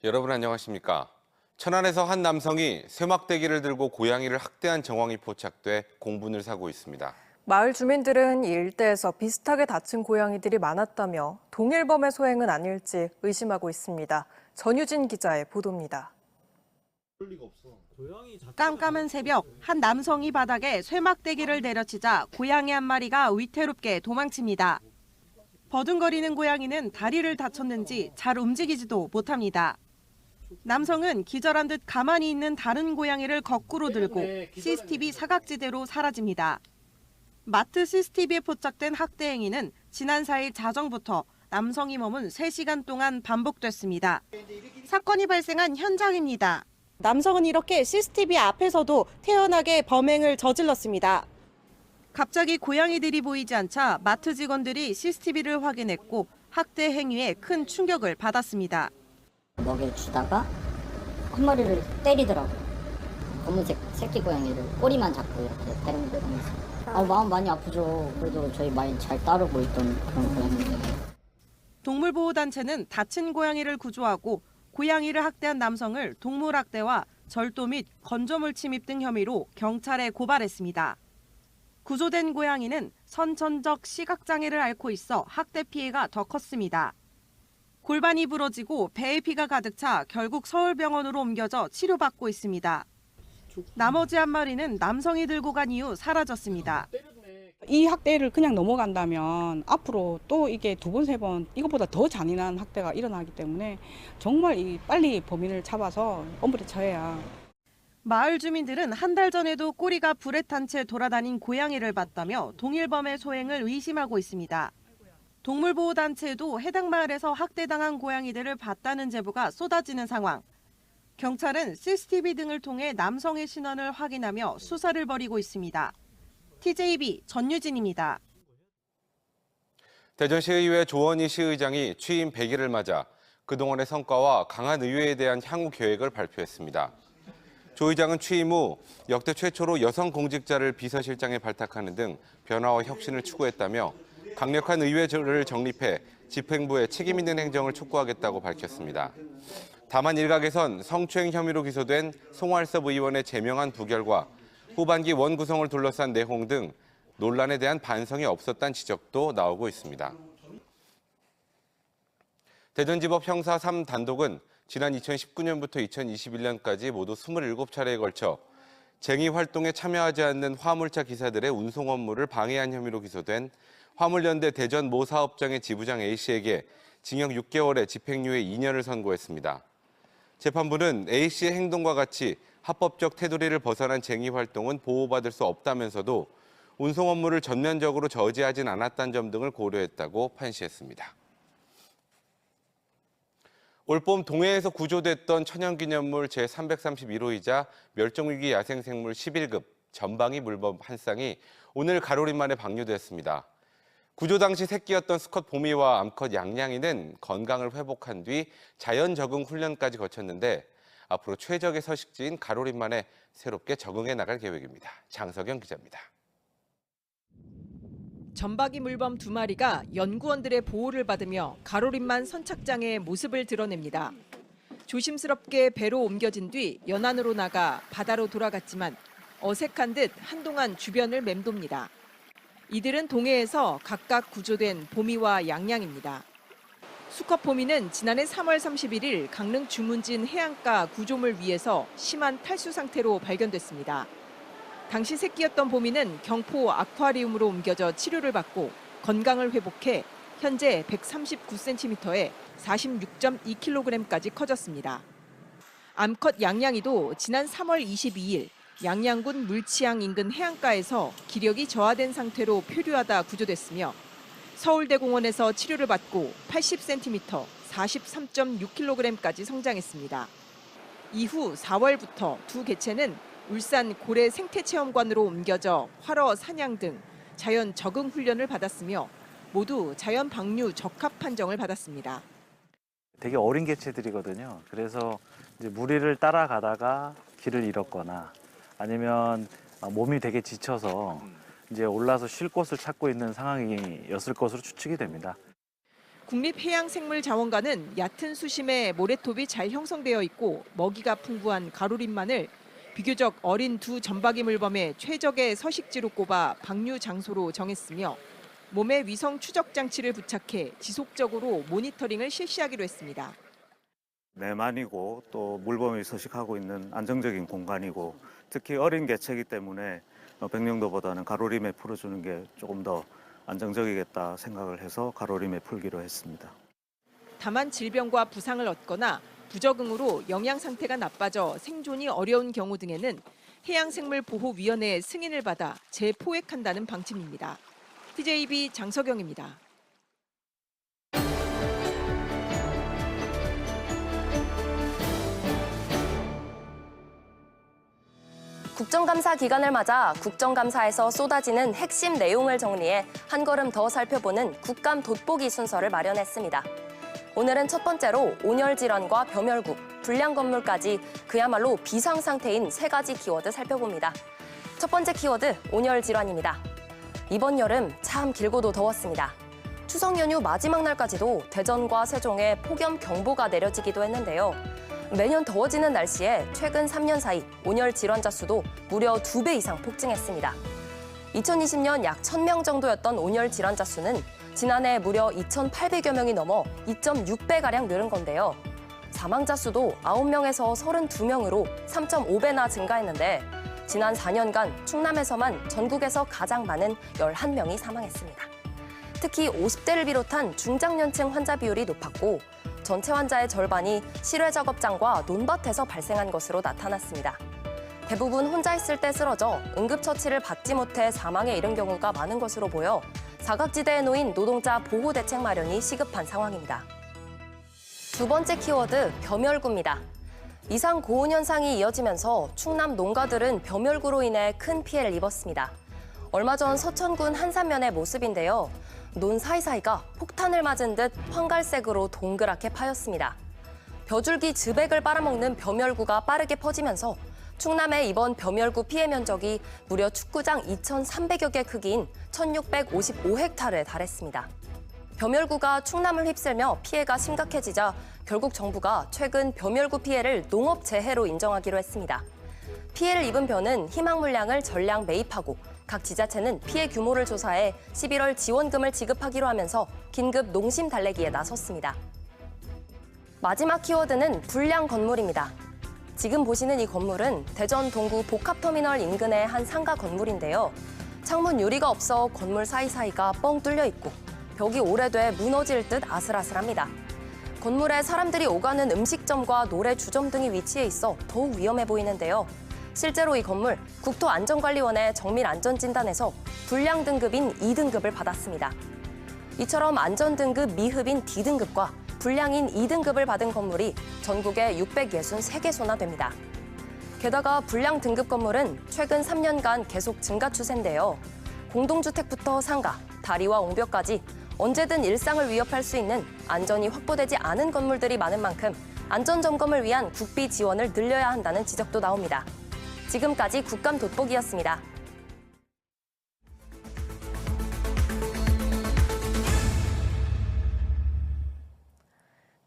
여러분 안녕하십니까? 천안에서 한 남성이 쇠막대기를 들고 고양이를 학대한 정황이 포착돼 공분을 사고 있습니다. 마을 주민들은 이 일대에서 비슷하게 다친 고양이들이 많았다며 동일범의 소행은 아닐지 의심하고 있습니다. 전유진 기자의 보도입니다. 깜깜한 새벽, 한 남성이 바닥에 쇠막대기를 내려치자 고양이 한 마리가 위태롭게 도망칩니다. 버둥거리는 고양이는 다리를 다쳤는지 잘 움직이지도 못합니다. 남성은 기절한 듯 가만히 있는 다른 고양이를 거꾸로 들고 CCTV 사각지대로 사라집니다. 마트 CCTV에 포착된 학대 행위는 지난 4일 자정부터 남성이 머문 3시간 동안 반복됐습니다. 사건이 발생한 현장입니다. 남성은 이렇게 CCTV 앞에서도 태연하게 범행을 저질렀습니다. 갑자기 고양이들이 보이지 않자 마트 직원들이 CCTV를 확인했고 학대 행위에 큰 충격을 받았습니다. 먹여주다가 한 마리를 때리더라고요. 검은색 새끼 고양이를 꼬리만 잡고 이렇게 다른 데 다니면서. 마음 많이 아프죠. 그래도 저희 많이 잘 따르고 있던 그런 고양이인데. 동물보호단체는 다친 고양이를 구조하고 고양이를 학대한 남성을 동물학대와 절도 및 건조물 침입 등 혐의로 경찰에 고발했습니다. 구조된 고양이는 선천적 시각장애를 앓고 있어 학대 피해가 더 컸습니다. 골반이 부러지고 배에 피가 가득 차 결국 서울병원으로 옮겨져 치료받고 있습니다. 나머지 한 마리는 남성이 들고 간 이후 사라졌습니다. 이 학대를 그냥 넘어간다면 앞으로 또 이게 2번, 3번 이것보다 더 잔인한 학대가 일어나기 때문에 정말 빨리 범인을 잡아서 엄벌에 처해야. 마을 주민들은 한 달 전에도 꼬리가 불에 탄 채 돌아다닌 고양이를 봤다며 동일범의 소행을 의심하고 있습니다. 동물보호단체도 해당 마을에서 학대당한 고양이들을 봤다는 제보가 쏟아지는 상황. 경찰은 CCTV 등을 통해 남성의 신원을 확인하며 수사를 벌이고 있습니다. TJB 전유진입니다. 대전시의회 조원희 시의장이 취임 100일을 맞아 그동안의 성과와 강한 의회에 대한 향후 계획을 발표했습니다. 조 의장은 취임 후 역대 최초로 여성 공직자를 비서실장에 발탁하는 등 변화와 혁신을 추구했다며 강력한 의회를 정립해 집행부의 책임 있는 행정을 촉구하겠다고 밝혔습니다. 다만 일각에선 성추행 혐의로 기소된 송활섭 의원의 제명안 부결과 후반기 원 구성을 둘러싼 내홍 등 논란에 대한 반성이 없었다는 지적도 나오고 있습니다. 대전지법 형사 3단독은 지난 2019년부터 2021년까지 모두 27차례에 걸쳐 쟁의 활동에 참여하지 않는 화물차 기사들의 운송 업무를 방해한 혐의로 기소된 화물연대 대전 모 사업장의 지부장 A씨에게 징역 6개월에 집행유예 2년을 선고했습니다. 재판부는 A씨의 행동과 같이 합법적 테두리를 벗어난 쟁의 활동은 보호받을 수 없다면서도 운송 업무를 전면적으로 저지하진 않았다는 점 등을 고려했다고 판시했습니다. 올봄 동해에서 구조됐던 천연기념물 제331호이자 멸종위기 야생생물 11급 전방위 물범 한 쌍이 오늘 가로림만에 방류됐습니다. 구조 당시 새끼였던 수컷 보미와 암컷 양양이는 건강을 회복한 뒤 자연 적응 훈련까지 거쳤는데 앞으로 최적의 서식지인 가로림만에 새롭게 적응해 나갈 계획입니다. 장석영 기자입니다. 전박이 물범 2마리가 연구원들의 보호를 받으며 가로림만 선착장에 모습을 드러냅니다. 조심스럽게 배로 옮겨진 뒤 연안으로 나가 바다로 돌아갔지만 어색한 듯 한동안 주변을 맴돕니다. 이들은 동해에서 각각 구조된 보미와 양양입니다. 수컷 보미는 지난해 3월 31일 강릉 주문진 해안가 구조물 위에서 심한 탈수 상태로 발견됐습니다. 당시 새끼였던 보미는 경포 아쿠아리움으로 옮겨져 치료를 받고 건강을 회복해 현재 139cm에 46.2kg까지 커졌습니다. 암컷 양양이도 지난 3월 22일 양양군 물치항 인근 해안가에서 기력이 저하된 상태로 표류하다 구조됐으며 서울대공원에서 치료를 받고 80cm, 43.6kg까지 성장했습니다. 이후 4월부터 두 개체는 울산 고래 생태체험관으로 옮겨져 활어 사냥 등 자연 적응 훈련을 받았으며 모두 자연 방류 적합 판정을 받았습니다. 되게 어린 개체들이거든요. 그래서 이제 무리를 따라가다가 길을 잃었거나 아니면 몸이 되게 지쳐서 이제 올라서 쉴 곳을 찾고 있는 상황이었을 것으로 추측이 됩니다. 국립해양생물자원관은 얕은 수심에 모래톱이 잘 형성되어 있고 먹이가 풍부한 가로림만을 비교적 어린 두 점박이 물범의 최적의 서식지로 꼽아 방류 장소로 정했으며 몸에 위성 추적 장치를 부착해 지속적으로 모니터링을 실시하기로 했습니다. 내만이고 또 물범이 서식하고 있는 안정적인 공간이고 특히 어린 개체이기 때문에 백령도보다는 가로림에 풀어주는 게 조금 더 안정적이겠다 생각을 해서 가로림에 풀기로 했습니다. 다만 질병과 부상을 얻거나 부적응으로 영양 상태가 나빠져 생존이 어려운 경우 등에는 해양생물보호위원회의 승인을 받아 재포획한다는 방침입니다. TJB 장석영입니다. 국정감사 기간을 맞아 국정감사에서 쏟아지는 핵심 내용을 정리해 한 걸음 더 살펴보는 국감 돋보기 순서를 마련했습니다. 오늘은 첫 번째로 온열 질환과 벼멸구, 불량 건물까지 그야말로 비상 상태인 세 가지 키워드 살펴봅니다. 첫 번째 키워드 온열 질환입니다. 이번 여름 참 길고도 더웠습니다. 추석 연휴 마지막 날까지도 대전과 세종에 폭염 경보가 내려지기도 했는데요. 매년 더워지는 날씨에 최근 3년 사이 온열 질환자 수도 무려 2배 이상 폭증했습니다. 2020년 약 1,000명 정도였던 온열 질환자 수는 지난해 무려 2,800여 명이 넘어 2.6배가량 늘은 건데요. 사망자 수도 9명에서 32명으로 3.5배나 증가했는데 지난 4년간 충남에서만 전국에서 가장 많은 11명이 사망했습니다. 특히 50대를 비롯한 중장년층 환자 비율이 높았고 전체 환자의 절반이 실외 작업장과 논밭에서 발생한 것으로 나타났습니다. 대부분 혼자 있을 때 쓰러져 응급처치를 받지 못해 사망에 이른 경우가 많은 것으로 보여 사각지대에 놓인 노동자 보호 대책 마련이 시급한 상황입니다. 두 번째 키워드, 벼멸구입니다. 이상 고온 현상이 이어지면서 충남 농가들은 벼멸구로 인해 큰 피해를 입었습니다. 얼마 전 서천군 한산면의 모습인데요. 논 사이사이가 폭탄을 맞은 듯 황갈색으로 동그랗게 파였습니다. 벼줄기 즈백을 빨아먹는 벼멸구가 빠르게 퍼지면서 충남의 이번 벼멸구 피해 면적이 무려 축구장 2,300여 개 크기인 1,655헥타르에 달했습니다. 벼멸구가 충남을 휩쓸며 피해가 심각해지자 결국 정부가 최근 벼멸구 피해를 농업재해로 인정하기로 했습니다. 피해를 입은 벼는 희망 물량을 전량 매입하고 각 지자체는 피해 규모를 조사해 11월 지원금을 지급하기로 하면서 긴급 농심 달래기에 나섰습니다. 마지막 키워드는 불량 건물입니다. 지금 보시는 이 건물은 대전 동구 복합터미널 인근의 한 상가 건물인데요. 창문 유리가 없어 건물 사이사이가 뻥 뚫려 있고 벽이 오래돼 무너질 듯 아슬아슬합니다. 건물에 사람들이 오가는 음식점과 노래 주점 등이 위치해 있어 더욱 위험해 보이는데요. 실제로 이 건물 국토안전관리원의 정밀안전진단에서 불량 등급인 2등급을 받았습니다. 이처럼 안전등급 미흡인 D등급과 불량인 2등급을 받은 건물이 전국에 663개소나 됩니다. 게다가 불량 등급 건물은 최근 3년간 계속 증가 추세인데요. 공동주택부터 상가, 다리와 옹벽까지 언제든 일상을 위협할 수 있는 안전이 확보되지 않은 건물들이 많은 만큼 안전점검을 위한 국비 지원을 늘려야 한다는 지적도 나옵니다. 지금까지 국감 돋보기였습니다.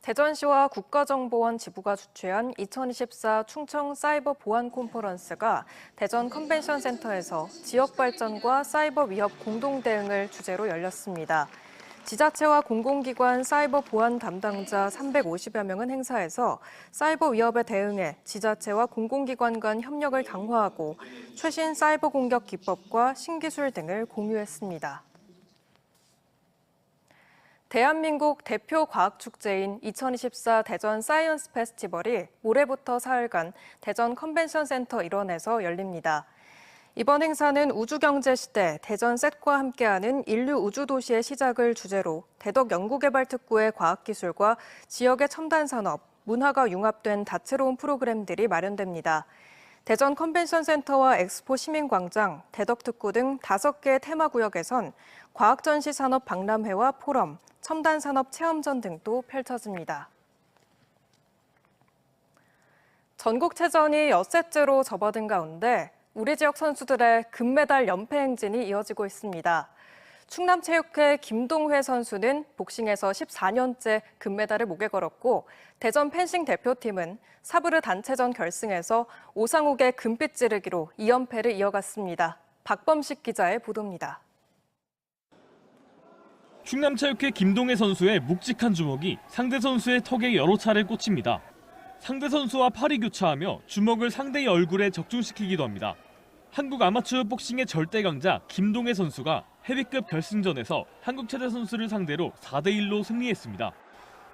대전시와 국가정보원 지부가 주최한 2024 충청 사이버 보안 콘퍼런스가 대전 컨벤션 센터에서 지역 발전과 사이버 위협 공동 대응을 주제로 열렸습니다. 지자체와 공공기관 사이버 보안 담당자 350여 명은 행사에서 사이버 위협에 대응해 지자체와 공공기관 간 협력을 강화하고 최신 사이버 공격 기법과 신기술 등을 공유했습니다. 대한민국 대표 과학축제인 2024 대전 사이언스 페스티벌이 모레부터 사흘간 대전 컨벤션 센터 일원에서 열립니다. 이번 행사는 우주경제시대 대전셋과 함께하는 인류 우주도시의 시작을 주제로 대덕 연구개발특구의 과학기술과 지역의 첨단산업, 문화가 융합된 다채로운 프로그램들이 마련됩니다. 대전 컨벤션센터와 엑스포 시민광장, 대덕특구 등 5개의 테마구역에선 과학전시산업 박람회와 포럼, 첨단산업 체험전 등도 펼쳐집니다. 전국체전이 엿새째로 접어든 가운데 우리 지역 선수들의 금메달 연패 행진이 이어지고 있습니다. 충남체육회 김동회 선수는 복싱에서 14년째 금메달을 목에 걸었고 대전 펜싱 대표팀은 사브르 단체전 결승에서 오상욱의 금빛 찌르기로 2연패를 이어갔습니다. 박범식 기자의 보도입니다. 충남체육회 김동혜 선수의 묵직한 주먹이 상대 선수의 턱에 여러 차례 꽂힙니다. 상대 선수와 팔이 교차하며 주먹을 상대의 얼굴에 적중시키기도 합니다. 한국 아마추어 복싱의 절대 강자 김동혜 선수가 헤비급 결승전에서 한국 최대 선수를 상대로 4대1로 승리했습니다.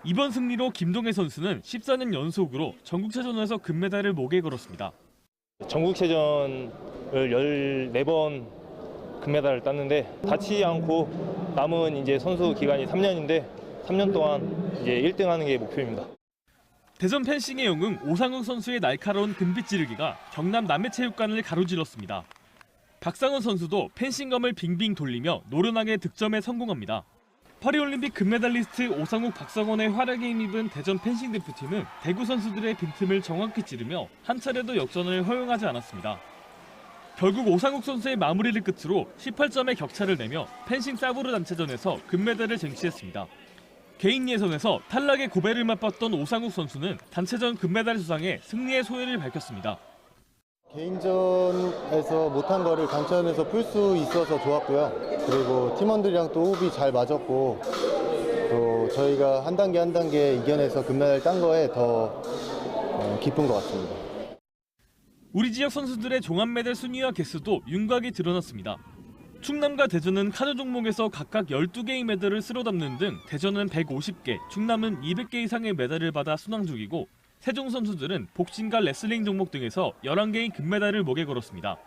이번 승리로 김동혜 선수는 14년 연속으로 전국체전에서 금메달을 목에 걸었습니다. 전국체전을 14번 금메달을 땄는데 다치지 않고 남은 이제 선수 기간이 3년인데 3년 동안 이제 1등하는 게 목표입니다. 대전 펜싱의 영웅 오상욱 선수의 날카로운 금빛 찌르기가 경남 남해체육관을 가로질렀습니다. 박상원 선수도 펜싱검을 빙빙 돌리며 노련하게 득점에 성공합니다. 파리올림픽 금메달리스트 오상욱, 박상원의 활약에 힘입은 대전 펜싱 대표팀은 대구 선수들의 빈틈을 정확히 찌르며 한 차례도 역전을 허용하지 않았습니다. 결국 오상욱 선수의 마무리를 끝으로 18점의 격차를 내며 펜싱 사브르 단체전에서 금메달을 쟁취했습니다. 개인 예선에서 탈락의 고배를 맛봤던 오상욱 선수는 단체전 금메달 수상에 승리의 소회를 밝혔습니다. 개인전에서 못한 거를 단체전에서 풀 수 있어서 좋았고요. 그리고 팀원들이랑 또 호흡이 잘 맞았고 또 저희가 한 단계 한 단계 이겨내서 금메달 딴 거에 더 기쁜 것 같습니다. 우리 지역 선수들의 종합메달 순위와 개수도 윤곽이 드러났습니다. 충남과 대전은 카누 종목에서 각각 12개의 메달을 쓸어 담는 등 대전은 150개, 충남은 200개 이상의 메달을 받아 순항 중이고 세종 선수들은 복싱과 레슬링 종목 등에서 11개의 금메달을 목에 걸었습니다.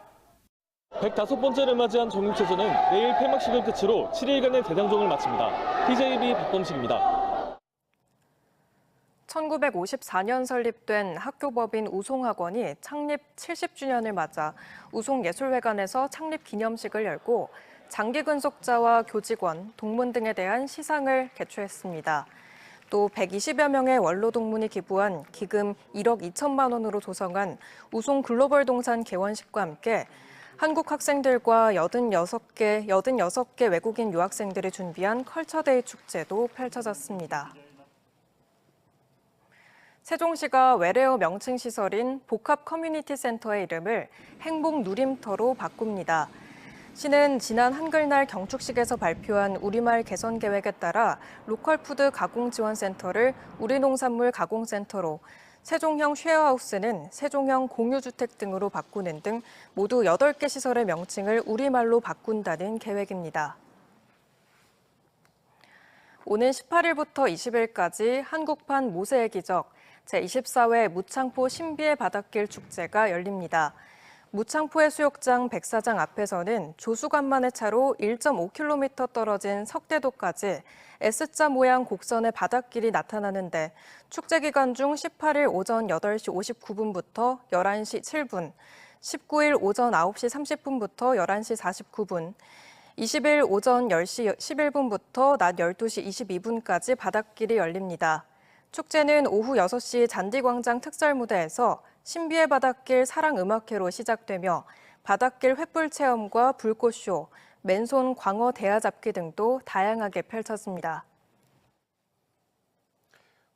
105번째를 맞이한 전국체전은 내일 폐막식을 끝으로 7일간의 대장정을 마칩니다. TJB 박범식입니다. 1954년 설립된 학교법인 우송학원이 창립 70주년을 맞아 우송예술회관에서 창립 기념식을 열고 장기 근속자와 교직원, 동문 등에 대한 시상을 개최했습니다. 또 120여 명의 원로동문이 기부한 기금 1억 2천만 원으로 조성한 우송 글로벌 동산 개원식과 함께 한국 학생들과 86개 외국인 유학생들이 준비한 컬처데이 축제도 펼쳐졌습니다. 세종시가 외래어 명칭 시설인 복합 커뮤니티 센터의 이름을 행복 누림터로 바꿉니다. 시는 지난 한글날 경축식에서 발표한 우리말 개선 계획에 따라 로컬푸드 가공지원센터를 우리농산물 가공센터로, 세종형 쉐어하우스는 세종형 공유주택 등으로 바꾸는 등 모두 8개 시설의 명칭을 우리말로 바꾼다는 계획입니다. 오는 18일부터 20일까지 한국판 모세의 기적 제24회 무창포 신비의 바닷길 축제가 열립니다. 무창포 수욕장 백사장 앞에서는 조수간만의 차로 1.5km 떨어진 석대도까지 S자 모양 곡선의 바닷길이 나타나는데 축제 기간 중 18일 오전 8시 59분부터 11시 7분, 19일 오전 9시 30분부터 11시 49분, 20일 오전 10시 11분부터 낮 12시 22분까지 바닷길이 열립니다. 축제는 오후 6시 잔디광장 특설무대에서 신비의 바닷길 사랑음악회로 시작되며 바닷길 횃불 체험과 불꽃쇼, 맨손 광어 대하잡기 등도 다양하게 펼쳐집니다.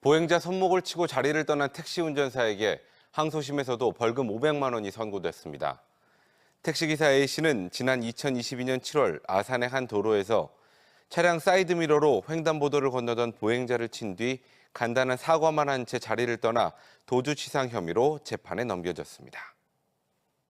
보행자 손목을 치고 자리를 떠난 택시 운전사에게 항소심에서도 벌금 500만 원이 선고됐습니다. 택시기사 A씨는 지난 2022년 7월 아산의 한 도로에서 차량 사이드미러로 횡단보도를 건너던 보행자를 친 뒤 간단한 사과만 한 채 자리를 떠나 도주치상 혐의로 재판에 넘겨졌습니다.